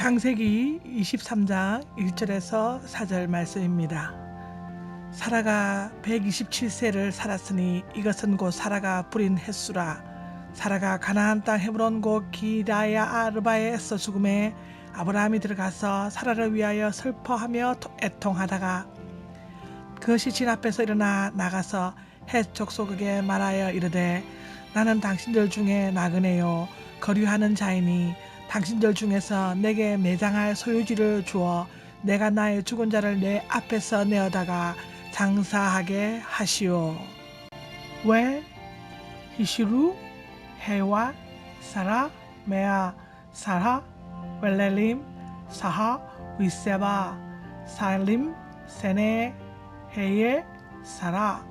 창세기 23장 1절에서 4절 말씀입니다. 사라가 127세를 살았으니 이것은 곧 사라가 부린 햇수라. 사라가 가나안 땅 헤브론 곧 기라야 아르바에서 죽음에 아브라함이 들어가서 사라를 위하여 슬퍼하며 애통하다가 그것이 진 앞에서 일어나 나가서 헷 족속에게 말하여 이르되 나는 당신들 중에 나그네요 거류하는 자이니 당신들 중에서 내게 매장할 소유지를 주어 내가 나의 죽은 자를 내 앞에서 내어다가 장사하게 하시오. 왜 히시루 해와 사라 메아 사라 웰렐림 사하 위세바 살림 세네 해예 사라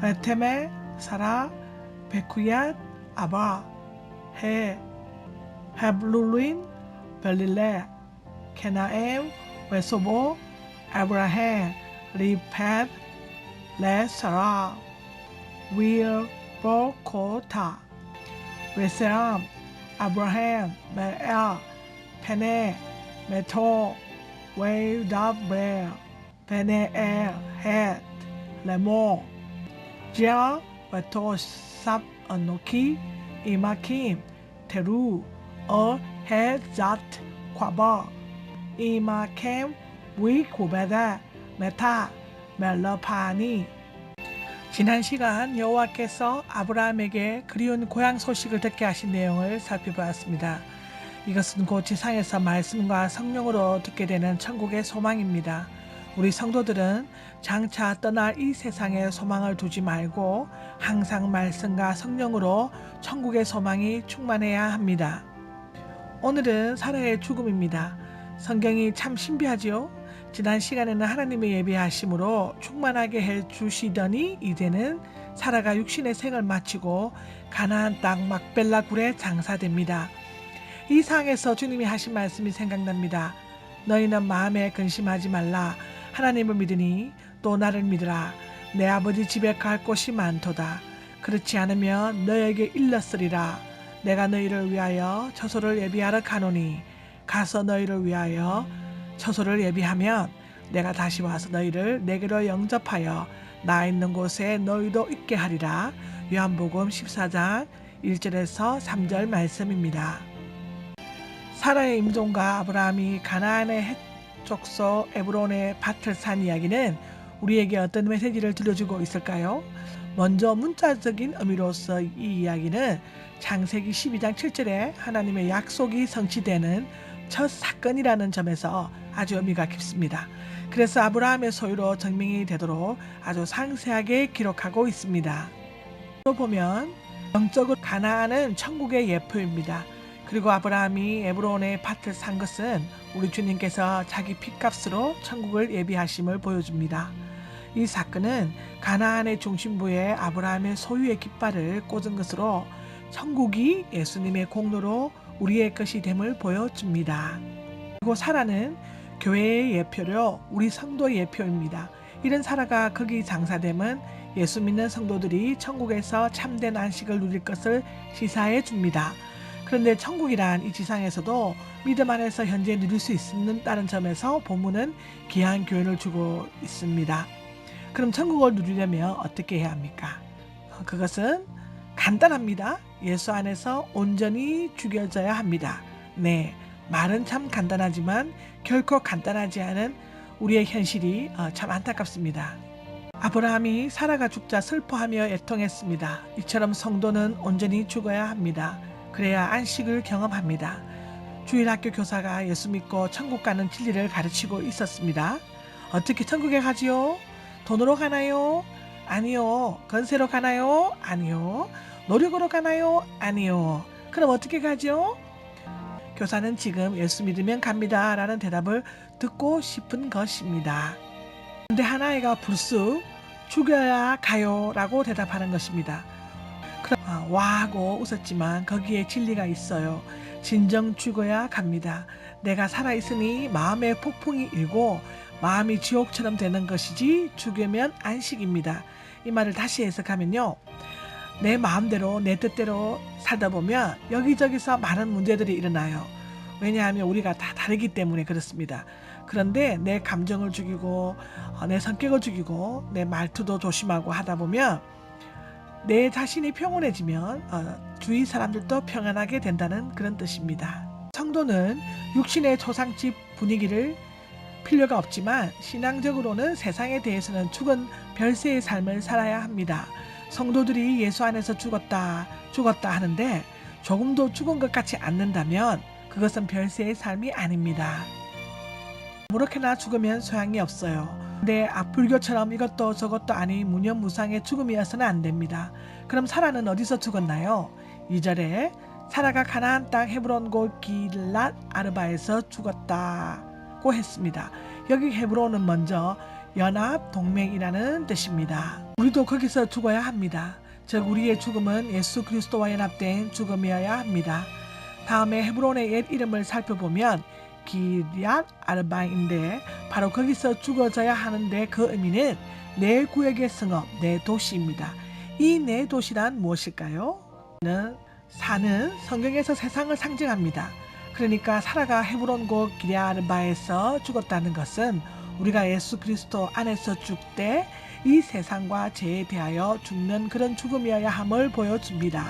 에테메 사라 베쿠얏 아바 해 헤블루린 벨릴레 케나엠 웨소보 아브라함 리팻 레사라 윌 보코타 웨세람 아브라함 메아 페네 메토 웨이다브레 베네엘 헷 레모 지아 웨토 삽 어노키 이마킴 테루 어 헤자트 콰바 이마캠 위코베다 메타 멜러파니. 지난 시간 여호와께서 아브라함에게 그리운 고향 소식을 듣게 하신 내용을 살펴보았습니다. 이것은 곧 지상에서 말씀과 성령으로 듣게 되는 천국의 소망입니다. 우리 성도들은 장차 떠날 이 세상에 소망을 두지 말고 항상 말씀과 성령으로 천국의 소망이 충만해야 합니다. 오늘은 사라의 죽음입니다. 성경이 참 신비하지요? 지난 시간에는 하나님의 예비하심으로 충만하게 해주시더니 이제는 사라가 육신의 생을 마치고 가나안 땅 막벨라 굴에 장사됩니다. 이 상에서 주님이 하신 말씀이 생각납니다. 너희는 마음에 근심하지 말라. 하나님을 믿으니 또 나를 믿으라. 내 아버지 집에 갈 곳이 많도다. 그렇지 않으면 너에게 일렀으리라. 내가 너희를 위하여 처소를 예비하러 가노니 가서 너희를 위하여 처소를 예비하면 내가 다시 와서 너희를 내게로 영접하여 나 있는 곳에 너희도 있게 하리라. 요한복음 14장 1절에서 3절 말씀입니다. 사라의 임종과 아브라함이 가나안의 헷 족속 에브론의 밭을 산 이야기는 우리에게 어떤 메시지를 들려주고 있을까요? 먼저 문자적인 의미로서 이 이야기는 창세기 12장 7절에 하나님의 약속이 성취되는 첫 사건이라는 점에서 아주 의미가 깊습니다. 그래서 아브라함의 소유로 증명이 되도록 아주 상세하게 기록하고 있습니다. 또 보면 영적으로 가나안은 천국의 예표입니다. 그리고 아브라함이 에브론의 밭을 산 것은 우리 주님께서 자기 핏값으로 천국을 예비하심을 보여줍니다. 이 사건은 가나안의 중심부에 아브라함의 소유의 깃발을 꽂은 것으로 천국이 예수님의 공로로 우리의 것이 됨을 보여줍니다. 그리고 사라는 교회의 예표로 우리 성도의 예표입니다. 이런 사라가 거기 장사됨은 예수 믿는 성도들이 천국에서 참된 안식을 누릴 것을 시사해 줍니다. 그런데 천국이란 이 지상에서도 믿음 안에서 현재 누릴 수 있는다는 점에서 본문은 귀한 교훈을 주고 있습니다. 그럼 천국을 누리려면 어떻게 해야 합니까? 그것은 간단합니다. 예수 안에서 온전히 죽여져야 합니다. 네, 말은 참 간단하지만 결코 간단하지 않은 우리의 현실이 참 안타깝습니다. 아브라함이 사라가 죽자 슬퍼하며 애통했습니다. 이처럼 성도는 온전히 죽어야 합니다. 그래야 안식을 경험합니다. 주일학교 교사가 예수 믿고 천국 가는 진리를 가르치고 있었습니다. 어떻게 천국에 가지요? 돈으로 가나요? 아니요. 건세로 가나요? 아니요. 노력으로 가나요? 아니요. 그럼 어떻게 가죠? 교사는 지금 예수 믿으면 갑니다 라는 대답을 듣고 싶은 것입니다. 그런데 한 아이가 불쑥 죽여야 가요 라고 대답하는 것입니다. 와 하고 웃었지만 거기에 진리가 있어요. 진정 죽어야 갑니다. 내가 살아있으니 마음의 폭풍이 일고 마음이 지옥처럼 되는 것이지 죽으면 안식입니다. 이 말을 다시 해석하면요. 내 마음대로 내 뜻대로 살다 보면 여기저기서 많은 문제들이 일어나요. 왜냐하면 우리가 다 다르기 때문에 그렇습니다. 그런데 내 감정을 죽이고 내 성격을 죽이고 내 말투도 조심하고 하다 보면 내 자신이 평온해지면 주위 사람들도 평안하게 된다는 그런 뜻입니다. 성도는 육신의 초상집 분위기를 필요가 없지만 신앙적으로는 세상에 대해서는 죽은 별세의 삶을 살아야 합니다. 성도들이 예수 안에서 죽었다 하는데 조금도 죽은 것 같지 않는다면 그것은 별세의 삶이 아닙니다. 아무렇게나 죽으면 소양이 없어요. 근데 불교처럼 이것도 저것도 아닌 무념무상의 죽음이어서는 안 됩니다. 그럼 사라는 어디서 죽었나요? 2절에 사라가 가나안 땅 헤브론 곳 길랏 아르바에서 죽었다고 했습니다. 여기 헤브론은 먼저 연합 동맹이라는 뜻입니다. 우리도 거기서 죽어야 합니다. 즉 우리의 죽음은 예수 그리스도와 연합된 죽음이어야 합니다. 다음에 헤브론의 옛 이름을 살펴보면 길랏 아르바인데 바로 거기서 죽어져야 하는데 그 의미는 내 구역의 성읍, 내 도시입니다. 이 내 도시란 무엇일까요? 사는 성경에서 세상을 상징합니다. 그러니까 사라가 헤브론 곳 기럇아르바에서 죽었다는 것은 우리가 예수 그리스도 안에서 죽되 이 세상과 죄에 대하여 죽는 그런 죽음이어야 함을 보여줍니다.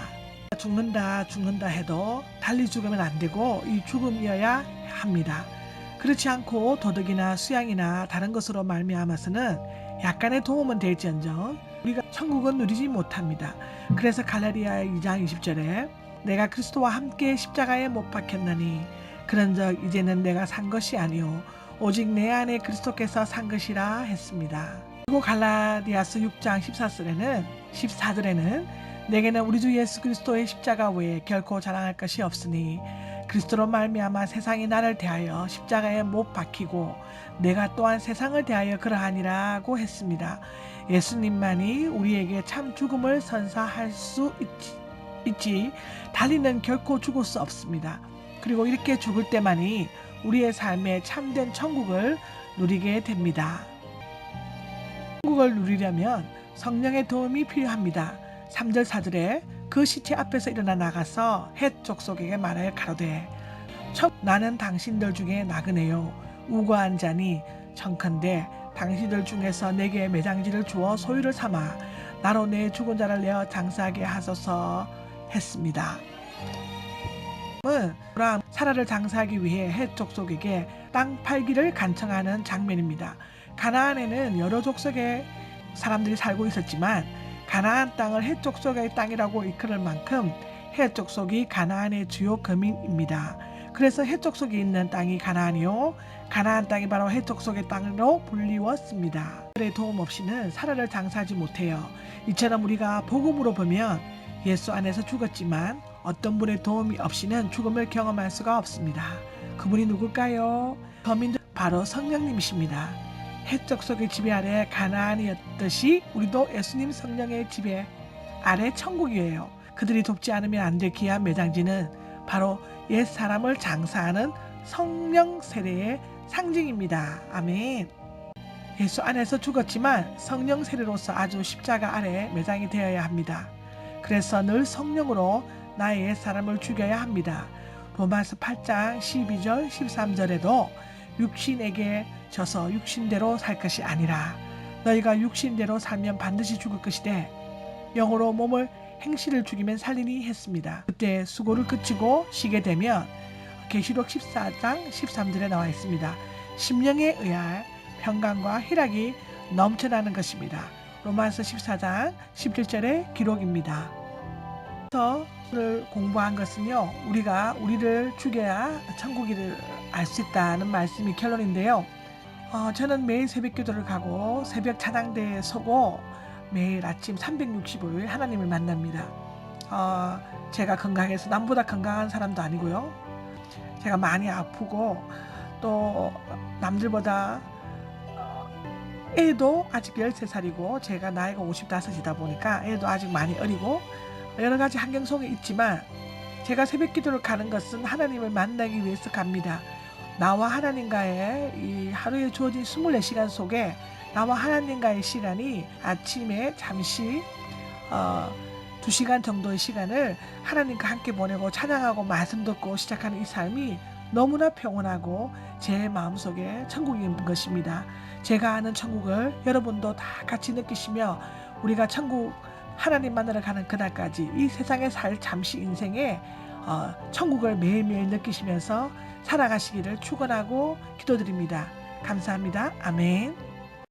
죽는다 해도 달리 죽으면 안 되고 이 죽음이어야 합니다. 그렇지 않고 도덕이나 수양이나 다른 것으로 말미암아서는 약간의 도움은 될지언정 우리가 천국은 누리지 못합니다. 그래서 갈라디아 2장 20절에 내가 그리스도와 함께 십자가에 못 박혔나니 그런즉 이제는 내가 산 것이 아니요 오직 내 안에 그리스도께서 산 것이라 했습니다. 그리고 갈라디아서 6장 14절에는 내게는 우리 주 예수 그리스도의 십자가 외에 결코 자랑할 것이 없으니 그리스도로 말미암아 세상이 나를 대하여 십자가에 못 박히고 내가 또한 세상을 대하여 그러하니라고 했습니다. 예수님만이 우리에게 참 죽음을 선사할 수 있지 달리는 결코 죽을 수 없습니다. 그리고 이렇게 죽을 때만이 우리의 삶에 참된 천국을 누리게 됩니다. 천국을 누리려면 성령의 도움이 필요합니다. 3절 4절에 그 시체 앞에서 일어나 나가서 헷 족속에게 말하여 가로되 나는 당신들 중에 나그네요 우고한 자니 청컨대 당신들 중에서 내게 매장지를 주어 소유를 삼아 나로 내 죽은 자를 내어 장사하게 하소서 했습니다. 사라를 장사하기 위해 헷 족속에게 땅 팔기를 간청하는 장면입니다. 가나안에는 여러 족속의 사람들이 살고 있었지만 가나안 땅을 헷 족속의 땅이라고 일컬을 만큼 헷 족속이 가나안의 주요 거민입니다. 그래서 헷 족속이 있는 땅이 가나안이요 가나안 땅이 바로 헷 족속의 땅으로 불리웠습니다. 그의 도움 없이는 사라를 장사하지 못해요. 이처럼 우리가 복음으로 보면 예수 안에서 죽었지만 어떤 분의 도움이 없이는 죽음을 경험할 수가 없습니다. 그분이 누굴까요? 거민들 바로 성령님이십니다. 헷 족속의 지배 아래 가나안이었듯이 우리도 예수님 성령의 지배 아래 천국이에요. 그들이 돕지 않으면 안 될 귀한 매장지는 바로 옛 사람을 장사하는 성령 세례의 상징입니다. 아멘. 예수 안에서 죽었지만 성령 세례로서 아주 십자가 아래 매장이 되어야 합니다. 그래서 늘 성령으로 나의 옛 사람을 죽여야 합니다. 로마서 8장 12절 13절에도 육신에게 져서 육신대로 살 것이 아니라 너희가 육신대로 살면 반드시 죽을 것이되 영으로 몸을 행실을 죽이면 살리니 했습니다. 그때 수고를 그치고 쉬게 되면 계시록 14장 13절에 나와 있습니다. 심령에 의할 평강과 희락이 넘쳐나는 것입니다. 로마서 14장 17절의 기록입니다. 를 공부한 것은요, 우리가 우리를 죽여야 천국을 알 수 있다는 말씀이 결론인데요. 저는 매일 새벽 기도를 가고 새벽 찬양대에 서고 매일 아침 365일 하나님을 만납니다. 제가 건강해서 남보다 건강한 사람도 아니고요. 제가 많이 아프고 또 남들보다 애도 아직 13살이고 제가 나이가 55이다 보니까 애도 아직 많이 어리고 여러 가지 환경 속에 있지만 제가 새벽 기도를 가는 것은 하나님을 만나기 위해서 갑니다. 나와 하나님과의 이 하루에 주어진 24시간 속에 나와 하나님과의 시간이 아침에 잠시 2시간 정도의 시간을 하나님과 함께 보내고 찬양하고 말씀 듣고 시작하는 이 삶이 너무나 평온하고 제 마음속에 천국인 것입니다. 제가 아는 천국을 여러분도 다 같이 느끼시며 우리가 천국 하나님 만나러 가는 그날까지 이 세상에 살 잠시 인생에 천국을 매일매일 느끼시면서 살아가시기를 축원하고 기도드립니다. 감사합니다. 아멘.